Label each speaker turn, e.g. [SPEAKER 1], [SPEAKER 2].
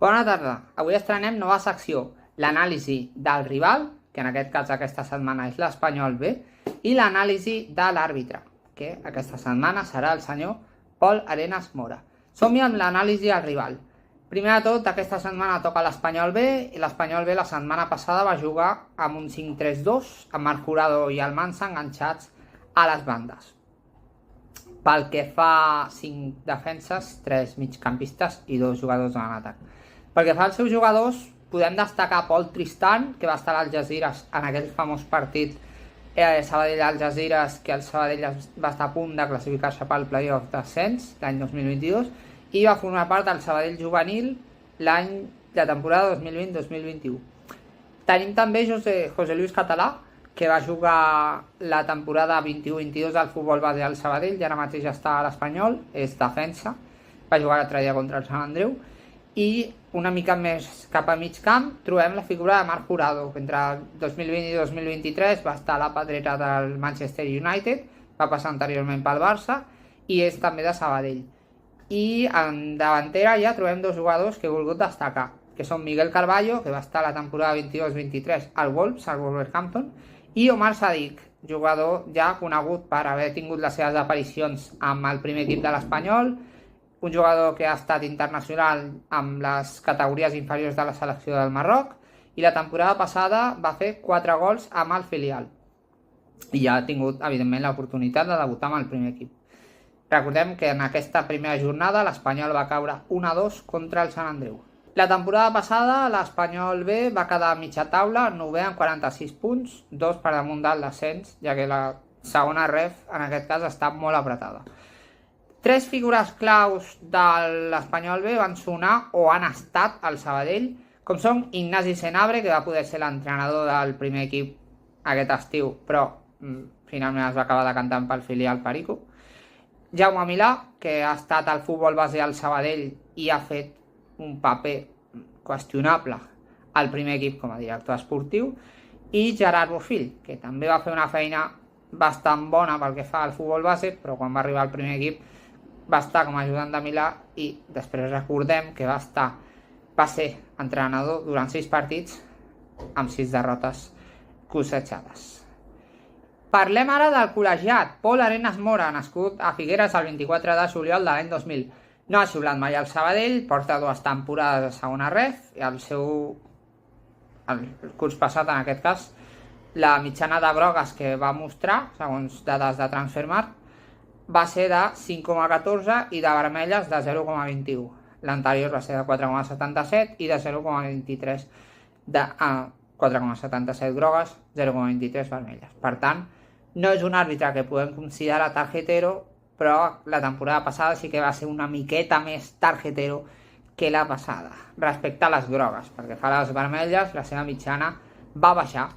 [SPEAKER 1] Bona tarda, avui estrenem nova secció, l'anàlisi del rival, que en aquest cas aquesta setmana és l'Espanyol B, i l'anàlisi de l'àrbitre, que aquesta setmana serà el senyor Pol Arenas Mora. Som-hi amb l'anàlisi del rival. Primer de tot, aquesta setmana toca l'Espanyol B, i l'Espanyol B la setmana passada va jugar amb un 5-3-2, amb Marc Jurado i Almansa enganxats a les bandes. Pel que fa 5 defenses, 3 migcampistes i 2 jugadors en atac. Pel que fa als seus jugadors, podem destacar Pol Tristan, que va estar a l'Algesires en aquell famós partit Sabadell-Algesires, que el Sabadell va estar a punt de classificar-se pel playoff d'ascens l'any 2022, i va formar part del Sabadell juvenil la temporada 2020-2021. Tenim també José Luis Català, que va jugar la temporada 21-22 al futbol base al Sabadell, i ara mateix està a l'Espanyol, és defensa, va jugar l'altre dia contra el Sant Andreu, i una mica més cap a mig camp trobem la figura de Marc Jurado, que entre 2020 i 2023 va estar a la pedrera del Manchester United, va passar anteriorment pel Barça i és també de Sabadell. I en davantera ja trobem dos jugadors que he volgut destacar, que són Miguel Carballo, que va estar a la temporada 22-23 al Wolves, al Wolverhampton, i Omar Sadik, jugador ja conegut per haver tingut les seves aparicions amb el primer equip de l'Espanyol, un jugador que ha estat internacional amb les categories inferiors de la selecció del Marroc, i la temporada passada va fer 4 gols amb el filial. I ja ha tingut, evidentment, l'oportunitat de debutar amb el primer equip. Recordem que en aquesta primera jornada l'Espanyol va caure 1-2 contra el Sant Andreu. La temporada passada l'Espanyol B va quedar a mitja taula, 9è amb 46 punts, 2 per damunt del descens, ja que la segona ref en aquest cas està molt apretada. 3 figures claus de l'Espanyol B van sonar o han estat al Sabadell, com són Ignasi Senabre, que va poder ser l'entrenador del primer equip aquest estiu, però finalment es va acabar decantant pel filial Perico. Jaume Milà, que ha estat al futbol base al Sabadell i ha fet un paper qüestionable al primer equip com a director esportiu, i Gerard Bofill, que també va fer una feina bastant bona pel que fa al futbol base, però quan va arribar al primer equip va estar com a ajudant de Milà i després recordem que va ser entrenador durant 6 partits amb 6 derrotes cosechades. Parlem ara del col·legiat Pol Arenas Mora, nascut a Figueres el 24 de juliol de l'any 2000. No ha xiulat mai al Sabadell, porta 2 temporades a segona ref, i el curs passat, en aquest cas, la mitjana de grogues que va mostrar, segons dades de Transfermarkt, va ser de 5,14 i de vermelles de 0,21. L'anterior va ser de 4,77 i de 0,23 de 4,77 grogues, 0,23 vermelles. Per tant, no és un àrbitre que podem considerar tarjetero, però la temporada passada sí que va ser una miqueta més tarjetero que la passada. Respecte a les grogues, perquè fa les vermelles, la seva mitjana va baixar